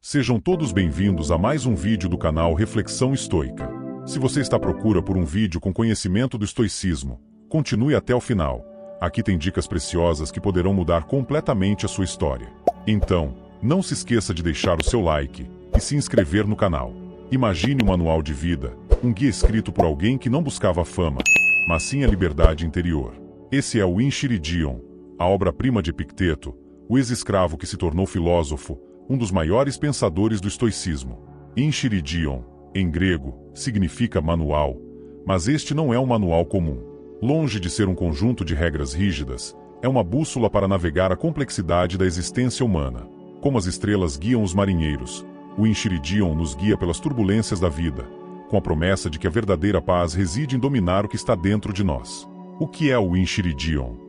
Sejam todos bem-vindos a mais um vídeo do canal Reflexão Estoica. Se você está à procura por um vídeo com conhecimento do estoicismo, continue até o final. Aqui tem dicas preciosas que poderão mudar completamente a sua história. Então, não se esqueça de deixar o seu like e se inscrever no canal. Imagine um manual de vida, um guia escrito por alguém que não buscava fama, mas sim a liberdade interior. Esse é o Enchiridion, a obra-prima de Epicteto, o ex-escravo que se tornou filósofo, um dos maiores pensadores do estoicismo. Enchiridion, em grego, significa manual, mas este não é um manual comum. Longe de ser um conjunto de regras rígidas, é uma bússola para navegar a complexidade da existência humana. Como as estrelas guiam os marinheiros, o Enchiridion nos guia pelas turbulências da vida, com a promessa de que a verdadeira paz reside em dominar o que está dentro de nós. O que é o Enchiridion?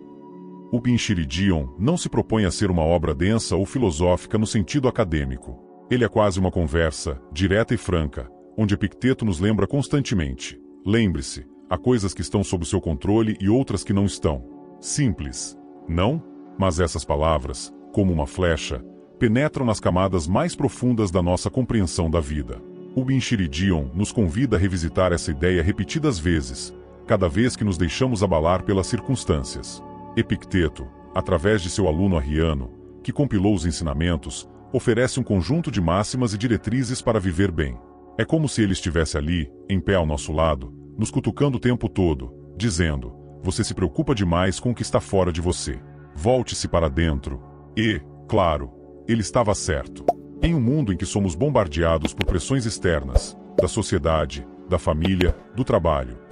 O Enchiridion não se propõe a ser uma obra densa ou filosófica no sentido acadêmico. Ele é quase uma conversa, direta e franca, onde Epicteto nos lembra constantemente. Lembre-se, há coisas que estão sob o seu controle e outras que não estão. Simples, não? Mas essas palavras, como uma flecha, penetram nas camadas mais profundas da nossa compreensão da vida. O Enchiridion nos convida a revisitar essa ideia repetidas vezes, cada vez que nos deixamos abalar pelas circunstâncias. Epicteto, através de seu aluno Arriano, que compilou os ensinamentos, oferece um conjunto de máximas e diretrizes para viver bem. É como se ele estivesse ali, em pé ao nosso lado, nos cutucando o tempo todo, dizendo: você se preocupa demais com o que está fora de você. Volte-se para dentro. E, claro, ele estava certo. Em um mundo em que somos bombardeados por pressões externas, da sociedade, da família, do trabalho,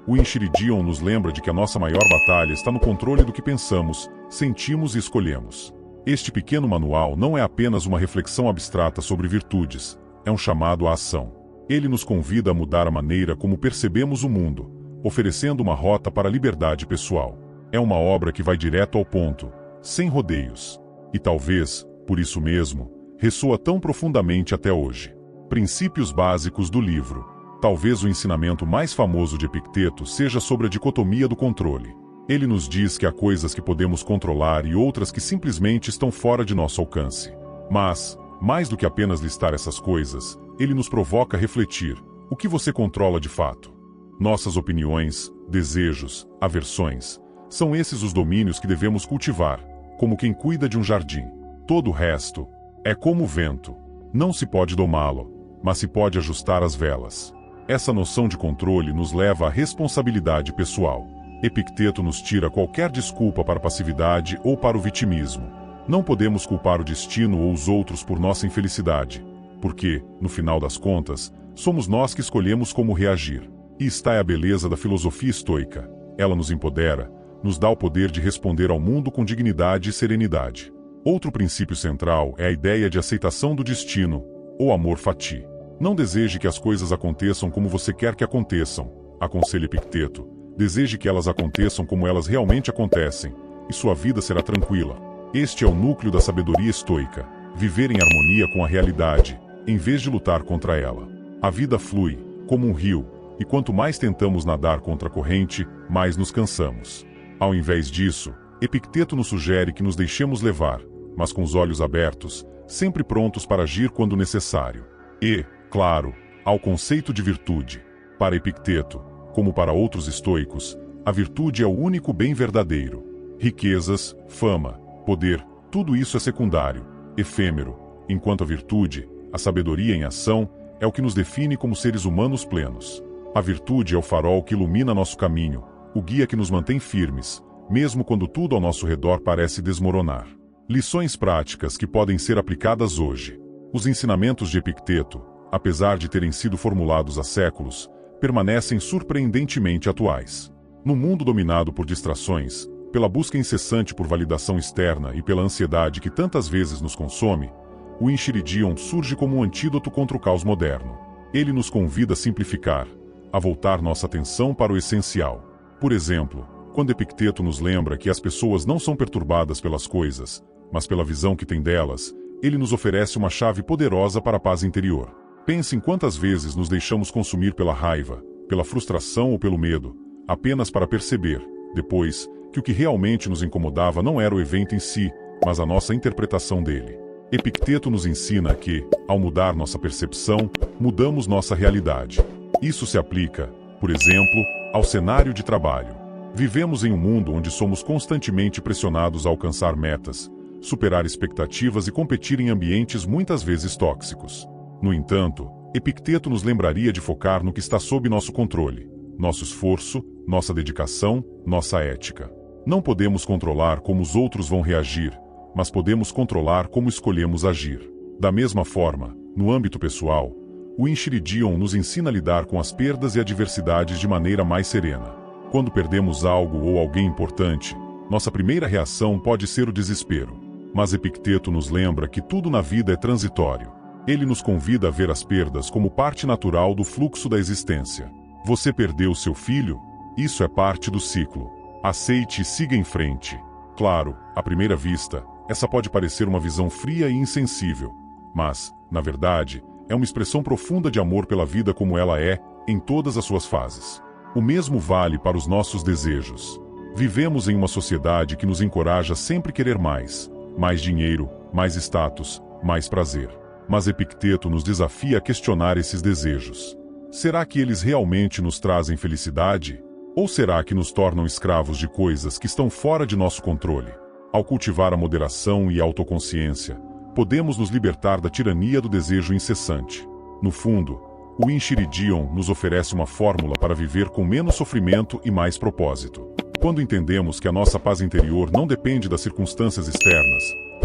o Enchiridion nos lembra de que a nossa maior batalha está no controle do que pensamos, sentimos e escolhemos. Este pequeno manual não é apenas uma reflexão abstrata sobre virtudes, é um chamado à ação. Ele nos convida a mudar a maneira como percebemos o mundo, oferecendo uma rota para a liberdade pessoal. É uma obra que vai direto ao ponto, sem rodeios. E talvez, por isso mesmo, ressoa tão profundamente até hoje. Princípios básicos do livro. Talvez o ensinamento mais famoso de Epicteto seja sobre a dicotomia do controle. Ele nos diz que há coisas que podemos controlar e outras que simplesmente estão fora de nosso alcance. Mas, mais do que apenas listar essas coisas, ele nos provoca a refletir: o que você controla de fato? Nossas opiniões, desejos, aversões, são esses os domínios que devemos cultivar, como quem cuida de um jardim. Todo o resto é como o vento. Não se pode domá-lo, mas se pode ajustar as velas. Essa noção de controle nos leva à responsabilidade pessoal. Epicteto nos tira qualquer desculpa para a passividade ou para o vitimismo. Não podemos culpar o destino ou os outros por nossa infelicidade, porque, no final das contas, somos nós que escolhemos como reagir. E está é a beleza da filosofia estoica. Ela nos empodera, nos dá o poder de responder ao mundo com dignidade e serenidade. Outro princípio central é a ideia de aceitação do destino, ou amor fati. Não deseje que as coisas aconteçam como você quer que aconteçam, aconselha Epicteto. Deseje que elas aconteçam como elas realmente acontecem, e sua vida será tranquila. Este é o núcleo da sabedoria estoica, viver em harmonia com a realidade, em vez de lutar contra ela. A vida flui, como um rio, e quanto mais tentamos nadar contra a corrente, mais nos cansamos. Ao invés disso, Epicteto nos sugere que nos deixemos levar, mas com os olhos abertos, sempre prontos para agir quando necessário. E, claro, ao conceito de virtude. Para Epicteto, como para outros estoicos, a virtude é o único bem verdadeiro. Riquezas, fama, poder, tudo isso é secundário, efêmero, enquanto a virtude, a sabedoria em ação, é o que nos define como seres humanos plenos. A virtude é o farol que ilumina nosso caminho, o guia que nos mantém firmes, mesmo quando tudo ao nosso redor parece desmoronar. Lições práticas que podem ser aplicadas hoje. Os ensinamentos de Epicteto, apesar de terem sido formulados há séculos, permanecem surpreendentemente atuais. No mundo dominado por distrações, pela busca incessante por validação externa e pela ansiedade que tantas vezes nos consome, o Enchiridion surge como um antídoto contra o caos moderno. Ele nos convida a simplificar, a voltar nossa atenção para o essencial. Por exemplo, quando Epicteto nos lembra que as pessoas não são perturbadas pelas coisas, mas pela visão que têm delas, ele nos oferece uma chave poderosa para a paz interior. Pense em quantas vezes nos deixamos consumir pela raiva, pela frustração ou pelo medo, apenas para perceber, depois, que o que realmente nos incomodava não era o evento em si, mas a nossa interpretação dele. Epicteto nos ensina que, ao mudar nossa percepção, mudamos nossa realidade. Isso se aplica, por exemplo, ao cenário de trabalho. Vivemos em um mundo onde somos constantemente pressionados a alcançar metas, superar expectativas e competir em ambientes muitas vezes tóxicos. No entanto, Epicteto nos lembraria de focar no que está sob nosso controle: nosso esforço, nossa dedicação, nossa ética. Não podemos controlar como os outros vão reagir, mas podemos controlar como escolhemos agir. Da mesma forma, no âmbito pessoal, o Enchiridion nos ensina a lidar com as perdas e adversidades de maneira mais serena. Quando perdemos algo ou alguém importante, nossa primeira reação pode ser o desespero. Mas Epicteto nos lembra que tudo na vida é transitório. Ele nos convida a ver as perdas como parte natural do fluxo da existência. Você perdeu seu filho? Isso é parte do ciclo. Aceite e siga em frente. Claro, à primeira vista, essa pode parecer uma visão fria e insensível, mas, na verdade, é uma expressão profunda de amor pela vida como ela é, em todas as suas fases. O mesmo vale para os nossos desejos. Vivemos em uma sociedade que nos encoraja a sempre querer mais dinheiro, mais status, mais prazer. Mas Epicteto nos desafia a questionar esses desejos. Será que eles realmente nos trazem felicidade? Ou será que nos tornam escravos de coisas que estão fora de nosso controle? Ao cultivar a moderação e a autoconsciência, podemos nos libertar da tirania do desejo incessante. No fundo, o Enchiridion nos oferece uma fórmula para viver com menos sofrimento e mais propósito. Quando entendemos que a nossa paz interior não depende das circunstâncias externas,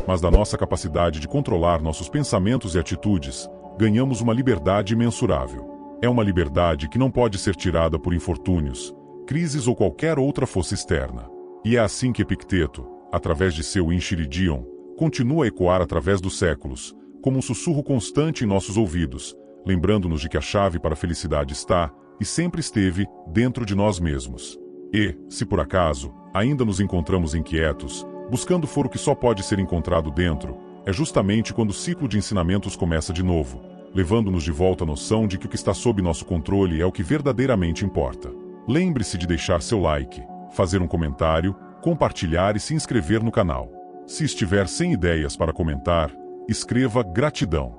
mas da nossa capacidade de controlar nossos pensamentos e atitudes, ganhamos uma liberdade imensurável. É uma liberdade que não pode ser tirada por infortúnios, crises ou qualquer outra força externa. E é assim que Epicteto, através de seu Enchiridion, continua a ecoar através dos séculos, como um sussurro constante em nossos ouvidos, lembrando-nos de que a chave para a felicidade está, e sempre esteve, dentro de nós mesmos. E, se por acaso, ainda nos encontramos inquietos, buscando foro que só pode ser encontrado dentro, é justamente quando o ciclo de ensinamentos começa de novo, levando-nos de volta à noção de que o que está sob nosso controle é o que verdadeiramente importa. Lembre-se de deixar seu like, fazer um comentário, compartilhar e se inscrever no canal. Se estiver sem ideias para comentar, escreva gratidão.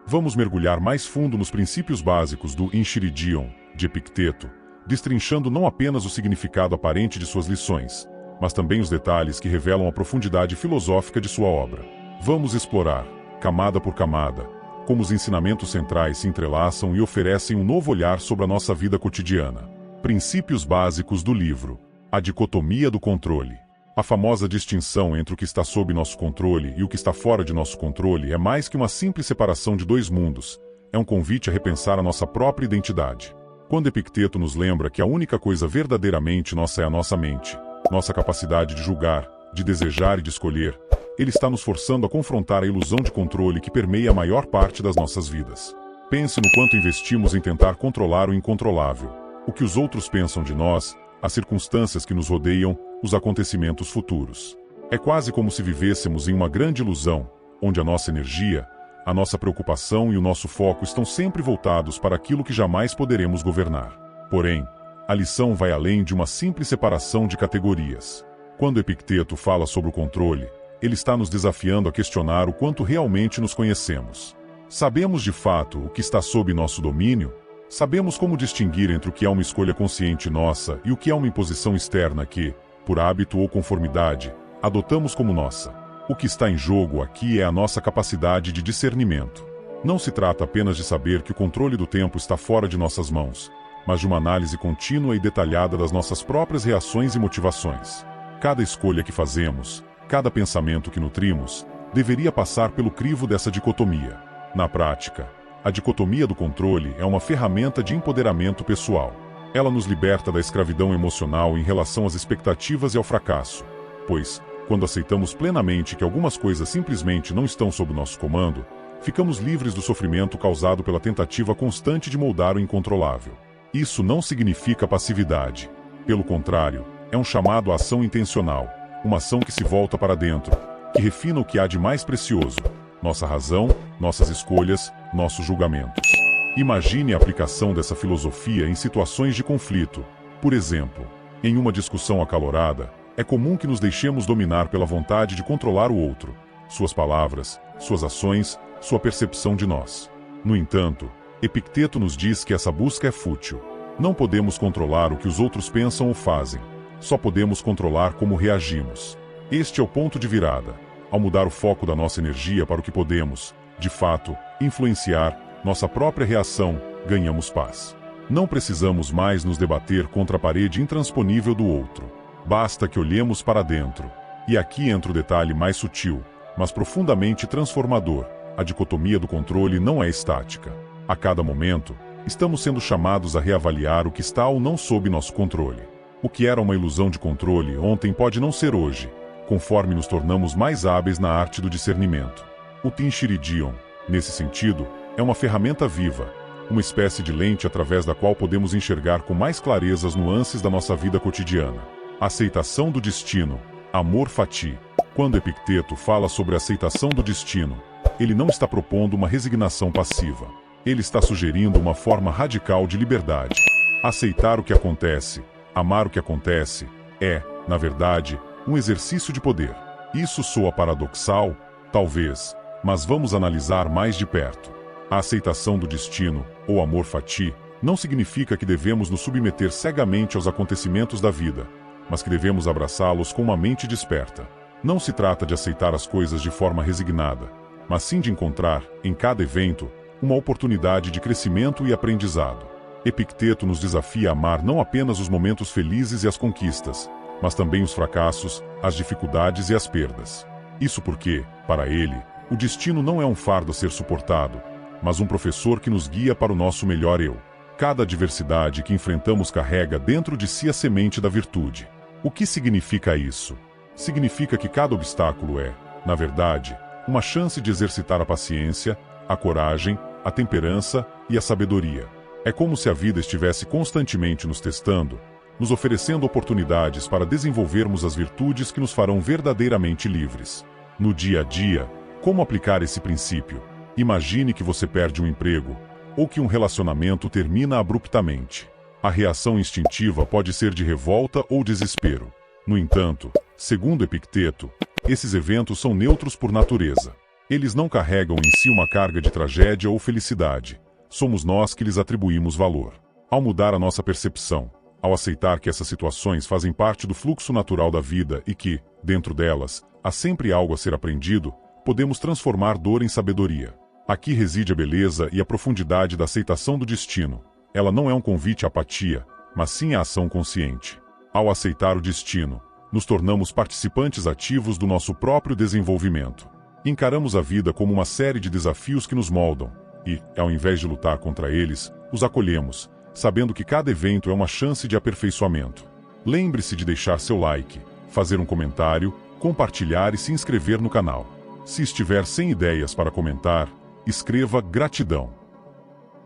Vamos mergulhar mais fundo nos princípios básicos do Enchiridion, de Epicteto, destrinchando não apenas o significado aparente de suas lições, mas também os detalhes que revelam a profundidade filosófica de sua obra. Vamos explorar, camada por camada, como os ensinamentos centrais se entrelaçam e oferecem um novo olhar sobre a nossa vida cotidiana. Princípios básicos do livro: a dicotomia do controle. A famosa distinção entre o que está sob nosso controle e o que está fora de nosso controle é mais que uma simples separação de dois mundos, é um convite a repensar a nossa própria identidade. Quando Epicteto nos lembra que a única coisa verdadeiramente nossa é a nossa mente, nossa capacidade de julgar, de desejar e de escolher, ele está nos forçando a confrontar a ilusão de controle que permeia a maior parte das nossas vidas. Pense no quanto investimos em tentar controlar o incontrolável, o que os outros pensam de nós, as circunstâncias que nos rodeiam, os acontecimentos futuros. É quase como se vivêssemos em uma grande ilusão, onde a nossa energia, a nossa preocupação e o nosso foco estão sempre voltados para aquilo que jamais poderemos governar. Porém, a lição vai além de uma simples separação de categorias. Quando Epicteto fala sobre o controle, ele está nos desafiando a questionar o quanto realmente nos conhecemos. Sabemos de fato o que está sob nosso domínio? Sabemos como distinguir entre o que é uma escolha consciente nossa e o que é uma imposição externa que, por hábito ou conformidade, adotamos como nossa? O que está em jogo aqui é a nossa capacidade de discernimento. Não se trata apenas de saber que o controle do tempo está fora de nossas mãos, mas de uma análise contínua e detalhada das nossas próprias reações e motivações. Cada escolha que fazemos, cada pensamento que nutrimos, deveria passar pelo crivo dessa dicotomia. Na prática, a dicotomia do controle é uma ferramenta de empoderamento pessoal. Ela nos liberta da escravidão emocional em relação às expectativas e ao fracasso, pois, quando aceitamos plenamente que algumas coisas simplesmente não estão sob nosso comando, ficamos livres do sofrimento causado pela tentativa constante de moldar o incontrolável. Isso não significa passividade. Pelo contrário, é um chamado à ação intencional, uma ação que se volta para dentro, que refina o que há de mais precioso: nossa razão, nossas escolhas, nossos julgamentos. Imagine a aplicação dessa filosofia em situações de conflito. Por exemplo, em uma discussão acalorada, é comum que nos deixemos dominar pela vontade de controlar o outro, suas palavras, suas ações, sua percepção de nós. No entanto, Epicteto nos diz que essa busca é fútil. Não podemos controlar o que os outros pensam ou fazem, só podemos controlar como reagimos. Este é o ponto de virada. Ao mudar o foco da nossa energia para o que podemos, de fato, influenciar nossa própria reação, ganhamos paz. Não precisamos mais nos debater contra a parede intransponível do outro. Basta que olhemos para dentro. E aqui entra o detalhe mais sutil, mas profundamente transformador. A dicotomia do controle não é estática. A cada momento, estamos sendo chamados a reavaliar o que está ou não sob nosso controle. O que era uma ilusão de controle ontem pode não ser hoje, conforme nos tornamos mais hábeis na arte do discernimento. O Tinshiridion, nesse sentido, é uma ferramenta viva, uma espécie de lente através da qual podemos enxergar com mais clareza as nuances da nossa vida cotidiana. Aceitação do destino, amor fati. Quando Epicteto fala sobre a aceitação do destino, ele não está propondo uma resignação passiva. Ele está sugerindo uma forma radical de liberdade. Aceitar o que acontece, amar o que acontece, é, na verdade, um exercício de poder. Isso soa paradoxal? Talvez, mas vamos analisar mais de perto. A aceitação do destino, ou amor fati, não significa que devemos nos submeter cegamente aos acontecimentos da vida, mas que devemos abraçá-los com uma mente desperta. Não se trata de aceitar as coisas de forma resignada, mas sim de encontrar, em cada evento, uma oportunidade de crescimento e aprendizado. Epicteto nos desafia a amar não apenas os momentos felizes e as conquistas, mas também os fracassos, as dificuldades e as perdas. Isso porque, para ele, o destino não é um fardo a ser suportado, mas um professor que nos guia para o nosso melhor eu. Cada adversidade que enfrentamos carrega dentro de si a semente da virtude. O que significa isso? Significa que cada obstáculo é, na verdade, uma chance de exercitar a paciência, a coragem, a temperança e a sabedoria. É como se a vida estivesse constantemente nos testando, nos oferecendo oportunidades para desenvolvermos as virtudes que nos farão verdadeiramente livres. No dia a dia, como aplicar esse princípio? Imagine que você perde um emprego, ou que um relacionamento termina abruptamente. A reação instintiva pode ser de revolta ou desespero. No entanto, segundo Epicteto, esses eventos são neutros por natureza. Eles não carregam em si uma carga de tragédia ou felicidade. Somos nós que lhes atribuímos valor. Ao mudar a nossa percepção, ao aceitar que essas situações fazem parte do fluxo natural da vida e que, dentro delas, há sempre algo a ser aprendido, podemos transformar dor em sabedoria. Aqui reside a beleza e a profundidade da aceitação do destino. Ela não é um convite à apatia, mas sim à ação consciente. Ao aceitar o destino, nos tornamos participantes ativos do nosso próprio desenvolvimento. Encaramos a vida como uma série de desafios que nos moldam, e, ao invés de lutar contra eles, os acolhemos, sabendo que cada evento é uma chance de aperfeiçoamento. Lembre-se de deixar seu like, fazer um comentário, compartilhar e se inscrever no canal. Se estiver sem ideias para comentar, escreva gratidão.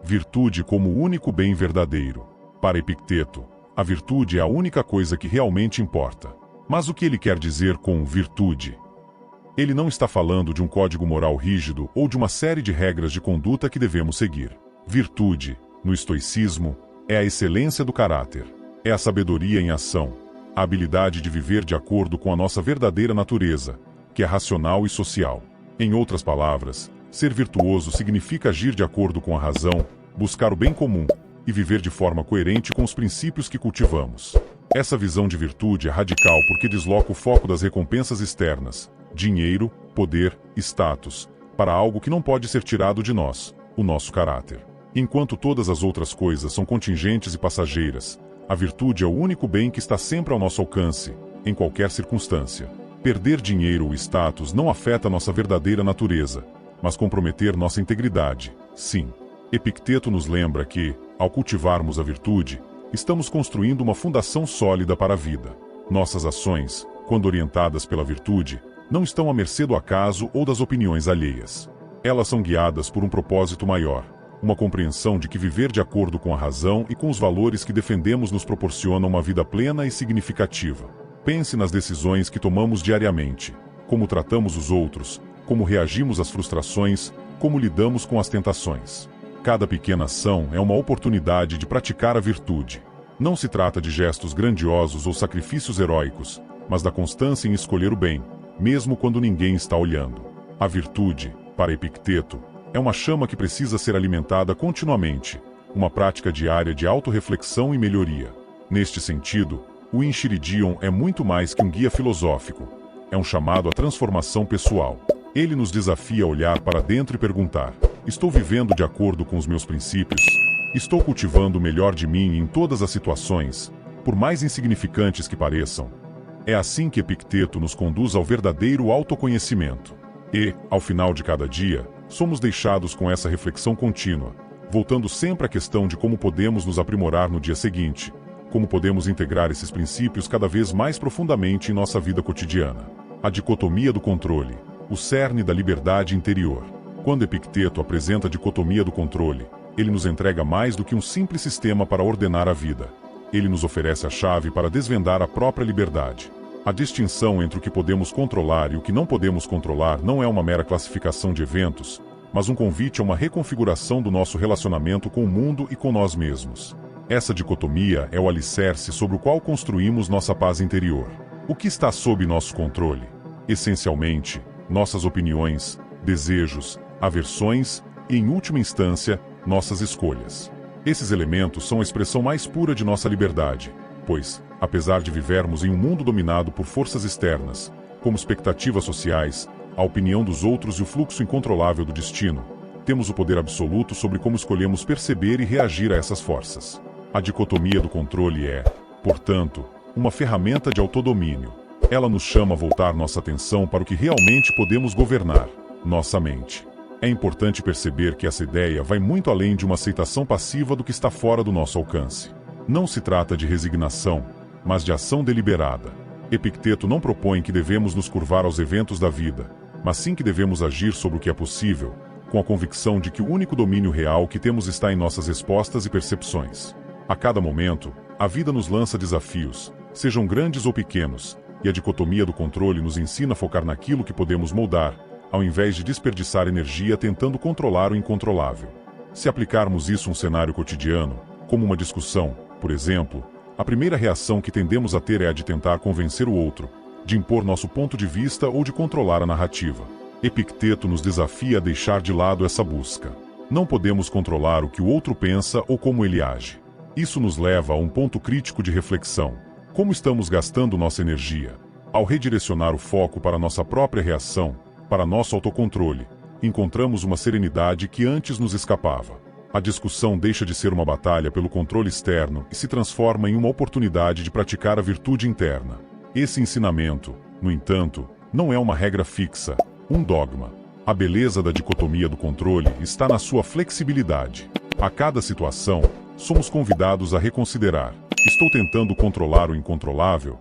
Virtude como o único bem verdadeiro. Para Epicteto, a virtude é a única coisa que realmente importa. Mas o que ele quer dizer com virtude? Ele não está falando de um código moral rígido ou de uma série de regras de conduta que devemos seguir. Virtude, no estoicismo, é a excelência do caráter. É a sabedoria em ação, a habilidade de viver de acordo com a nossa verdadeira natureza, que é racional e social. Em outras palavras, ser virtuoso significa agir de acordo com a razão, buscar o bem comum e viver de forma coerente com os princípios que cultivamos. Essa visão de virtude é radical porque desloca o foco das recompensas externas, dinheiro, poder, status, para algo que não pode ser tirado de nós, o nosso caráter. Enquanto todas as outras coisas são contingentes e passageiras, a virtude é o único bem que está sempre ao nosso alcance, em qualquer circunstância. Perder dinheiro ou status não afeta nossa verdadeira natureza, mas comprometer nossa integridade, sim. Epicteto nos lembra que, ao cultivarmos a virtude, estamos construindo uma fundação sólida para a vida. Nossas ações, quando orientadas pela virtude, não estão à mercê do acaso ou das opiniões alheias. Elas são guiadas por um propósito maior, uma compreensão de que viver de acordo com a razão e com os valores que defendemos nos proporciona uma vida plena e significativa. Pense nas decisões que tomamos diariamente, como tratamos os outros, como reagimos às frustrações, como lidamos com as tentações. Cada pequena ação é uma oportunidade de praticar a virtude. Não se trata de gestos grandiosos ou sacrifícios heróicos, mas da constância em escolher o bem, mesmo quando ninguém está olhando. A virtude, para Epicteto, é uma chama que precisa ser alimentada continuamente, uma prática diária de autorreflexão e melhoria. Neste sentido, o Enchiridion é muito mais que um guia filosófico. É um chamado à transformação pessoal. Ele nos desafia a olhar para dentro e perguntar: estou vivendo de acordo com os meus princípios? Estou cultivando o melhor de mim em todas as situações, por mais insignificantes que pareçam? É assim que Epicteto nos conduz ao verdadeiro autoconhecimento. E, ao final de cada dia, somos deixados com essa reflexão contínua, voltando sempre à questão de como podemos nos aprimorar no dia seguinte, como podemos integrar esses princípios cada vez mais profundamente em nossa vida cotidiana. A dicotomia do controle, o cerne da liberdade interior. Quando Epicteto apresenta a dicotomia do controle, ele nos entrega mais do que um simples sistema para ordenar a vida. Ele nos oferece a chave para desvendar a própria liberdade. A distinção entre o que podemos controlar e o que não podemos controlar não é uma mera classificação de eventos, mas um convite a uma reconfiguração do nosso relacionamento com o mundo e com nós mesmos. Essa dicotomia é o alicerce sobre o qual construímos nossa paz interior. O que está sob nosso controle? Essencialmente, nossas opiniões, desejos, aversões e, em última instância, nossas escolhas. Esses elementos são a expressão mais pura de nossa liberdade, pois, apesar de vivermos em um mundo dominado por forças externas, como expectativas sociais, a opinião dos outros e o fluxo incontrolável do destino, temos o poder absoluto sobre como escolhemos perceber e reagir a essas forças. A dicotomia do controle é, portanto, uma ferramenta de autodomínio. Ela nos chama a voltar nossa atenção para o que realmente podemos governar, nossa mente. É importante perceber que essa ideia vai muito além de uma aceitação passiva do que está fora do nosso alcance. Não se trata de resignação, mas de ação deliberada. Epicteto não propõe que devemos nos curvar aos eventos da vida, mas sim que devemos agir sobre o que é possível, com a convicção de que o único domínio real que temos está em nossas respostas e percepções. A cada momento, a vida nos lança desafios, sejam grandes ou pequenos, e a dicotomia do controle nos ensina a focar naquilo que podemos moldar, ao invés de desperdiçar energia tentando controlar o incontrolável. Se aplicarmos isso a um cenário cotidiano, como uma discussão, por exemplo, a primeira reação que tendemos a ter é a de tentar convencer o outro, de impor nosso ponto de vista ou de controlar a narrativa. Epicteto nos desafia a deixar de lado essa busca. Não podemos controlar o que o outro pensa ou como ele age. Isso nos leva a um ponto crítico de reflexão. Como estamos gastando nossa energia? Ao redirecionar o foco para nossa própria reação, para nosso autocontrole, encontramos uma serenidade que antes nos escapava. A discussão deixa de ser uma batalha pelo controle externo e se transforma em uma oportunidade de praticar a virtude interna. Esse ensinamento, no entanto, não é uma regra fixa, um dogma. A beleza da dicotomia do controle está na sua flexibilidade. A cada situação, somos convidados a reconsiderar: estou tentando controlar o incontrolável?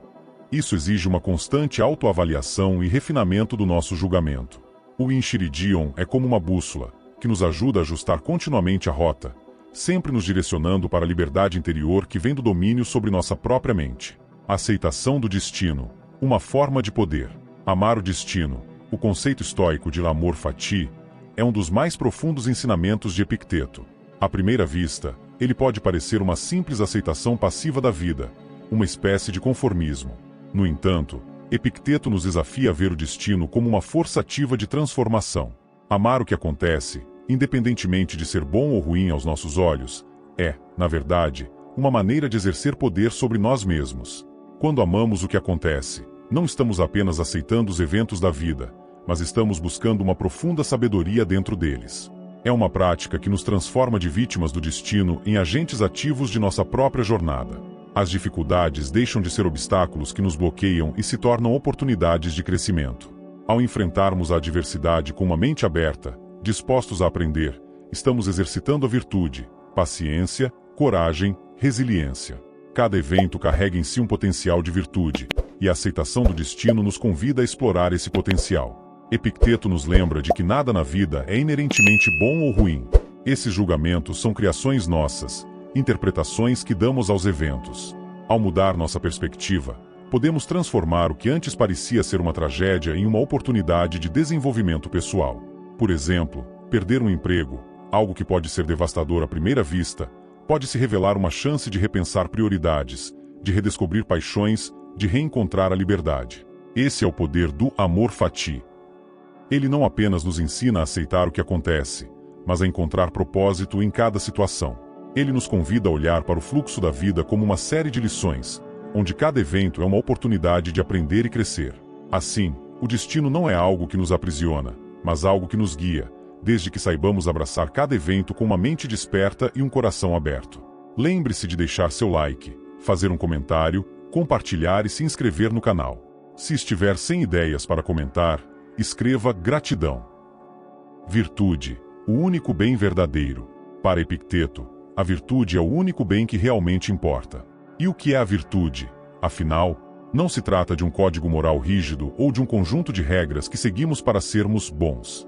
Isso exige uma constante autoavaliação e refinamento do nosso julgamento. O Enchiridion é como uma bússola, que nos ajuda a ajustar continuamente a rota, sempre nos direcionando para a liberdade interior que vem do domínio sobre nossa própria mente. A aceitação do destino, uma forma de poder. Amar o destino, o conceito estoico de l'amor fati, é um dos mais profundos ensinamentos de Epicteto. À primeira vista, ele pode parecer uma simples aceitação passiva da vida, uma espécie de conformismo. No entanto, Epicteto nos desafia a ver o destino como uma força ativa de transformação. Amar o que acontece, independentemente de ser bom ou ruim aos nossos olhos, é, na verdade, uma maneira de exercer poder sobre nós mesmos. Quando amamos o que acontece, não estamos apenas aceitando os eventos da vida, mas estamos buscando uma profunda sabedoria dentro deles. É uma prática que nos transforma de vítimas do destino em agentes ativos de nossa própria jornada. As dificuldades deixam de ser obstáculos que nos bloqueiam e se tornam oportunidades de crescimento. Ao enfrentarmos a adversidade com uma mente aberta, dispostos a aprender, estamos exercitando a virtude, paciência, coragem, resiliência. Cada evento carrega em si um potencial de virtude, e a aceitação do destino nos convida a explorar esse potencial. Epicteto nos lembra de que nada na vida é inerentemente bom ou ruim. Esses julgamentos são criações nossas, interpretações que damos aos eventos. Ao mudar nossa perspectiva, podemos transformar o que antes parecia ser uma tragédia em uma oportunidade de desenvolvimento pessoal. Por exemplo, perder um emprego, algo que pode ser devastador à primeira vista, pode se revelar uma chance de repensar prioridades, de redescobrir paixões, de reencontrar a liberdade. Esse é o poder do amor fati. Ele não apenas nos ensina a aceitar o que acontece, mas a encontrar propósito em cada situação. Ele nos convida a olhar para o fluxo da vida como uma série de lições, onde cada evento é uma oportunidade de aprender e crescer. Assim, o destino não é algo que nos aprisiona, mas algo que nos guia, desde que saibamos abraçar cada evento com uma mente desperta e um coração aberto. Lembre-se de deixar seu like, fazer um comentário, compartilhar e se inscrever no canal. Se estiver sem ideias para comentar, escreva gratidão. Virtude, o único bem verdadeiro. Para Epicteto, a virtude é o único bem que realmente importa. E o que é a virtude? Afinal, não se trata de um código moral rígido ou de um conjunto de regras que seguimos para sermos bons.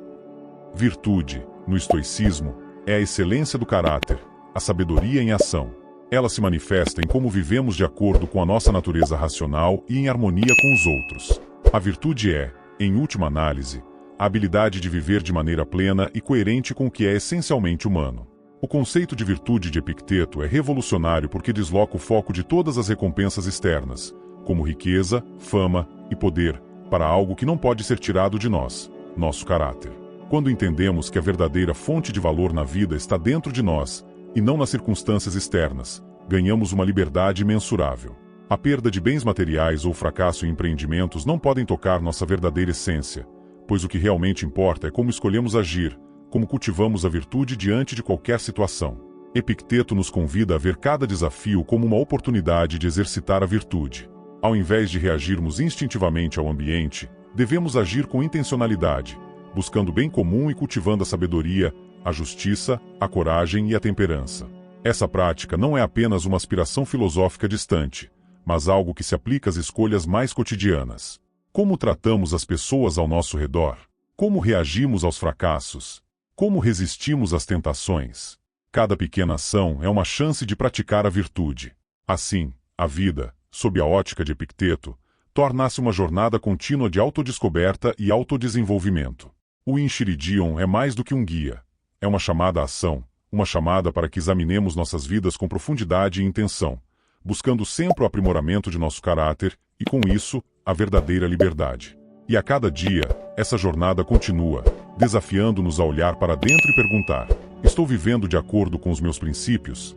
Virtude, no estoicismo, é a excelência do caráter, a sabedoria em ação. Ela se manifesta em como vivemos de acordo com a nossa natureza racional e em harmonia com os outros. A virtude é, em última análise, a habilidade de viver de maneira plena e coerente com o que é essencialmente humano. O conceito de virtude de Epicteto é revolucionário porque desloca o foco de todas as recompensas externas, como riqueza, fama e poder, para algo que não pode ser tirado de nós, nosso caráter. Quando entendemos que a verdadeira fonte de valor na vida está dentro de nós, e não nas circunstâncias externas, ganhamos uma liberdade imensurável. A perda de bens materiais ou fracasso em empreendimentos não podem tocar nossa verdadeira essência, pois o que realmente importa é como escolhemos agir, como cultivamos a virtude diante de qualquer situação. Epicteto nos convida a ver cada desafio como uma oportunidade de exercitar a virtude. Ao invés de reagirmos instintivamente ao ambiente, devemos agir com intencionalidade, buscando o bem comum e cultivando a sabedoria, a justiça, a coragem e a temperança. Essa prática não é apenas uma aspiração filosófica distante, mas algo que se aplica às escolhas mais cotidianas. Como tratamos as pessoas ao nosso redor? Como reagimos aos fracassos? Como resistimos às tentações? Cada pequena ação é uma chance de praticar a virtude. Assim, a vida, sob a ótica de Epicteto, torna-se uma jornada contínua de autodescoberta e autodesenvolvimento. O Enchiridion é mais do que um guia. É uma chamada à ação, uma chamada para que examinemos nossas vidas com profundidade e intenção, buscando sempre o aprimoramento de nosso caráter e, com isso, a verdadeira liberdade. E a cada dia, essa jornada continua, desafiando-nos a olhar para dentro e perguntar: estou vivendo de acordo com os meus princípios?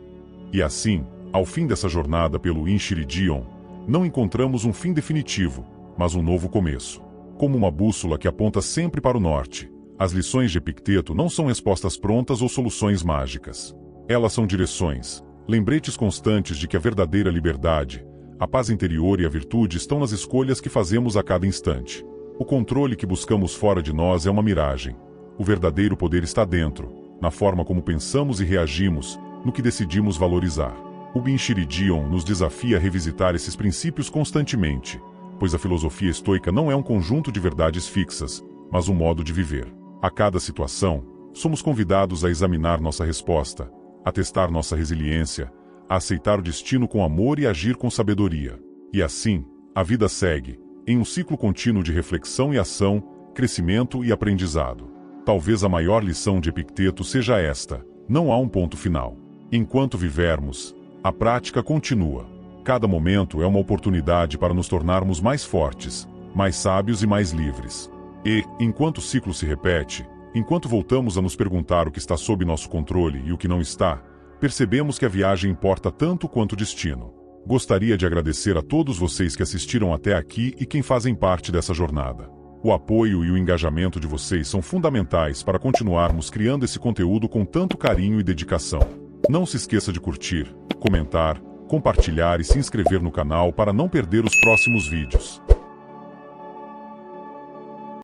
E assim, ao fim dessa jornada pelo Enchiridion, não encontramos um fim definitivo, mas um novo começo. Como uma bússola que aponta sempre para o norte, as lições de Epicteto não são respostas prontas ou soluções mágicas. Elas são direções, lembretes constantes de que a verdadeira liberdade, a paz interior e a virtude estão nas escolhas que fazemos a cada instante. O controle que buscamos fora de nós é uma miragem. O verdadeiro poder está dentro, na forma como pensamos e reagimos, no que decidimos valorizar. O Enchiridion nos desafia a revisitar esses princípios constantemente, pois a filosofia estoica não é um conjunto de verdades fixas, mas um modo de viver. A cada situação, somos convidados a examinar nossa resposta, a testar nossa resiliência, a aceitar o destino com amor e agir com sabedoria. E assim, a vida segue, em um ciclo contínuo de reflexão e ação, crescimento e aprendizado. Talvez a maior lição de Epicteto seja esta: não há um ponto final. Enquanto vivermos, a prática continua. Cada momento é uma oportunidade para nos tornarmos mais fortes, mais sábios e mais livres. E, enquanto o ciclo se repete, enquanto voltamos a nos perguntar o que está sob nosso controle e o que não está, percebemos que a viagem importa tanto quanto o destino. Gostaria de agradecer a todos vocês que assistiram até aqui e quem fazem parte dessa jornada. O apoio e o engajamento de vocês são fundamentais para continuarmos criando esse conteúdo com tanto carinho e dedicação. Não se esqueça de curtir, comentar, compartilhar e se inscrever no canal para não perder os próximos vídeos.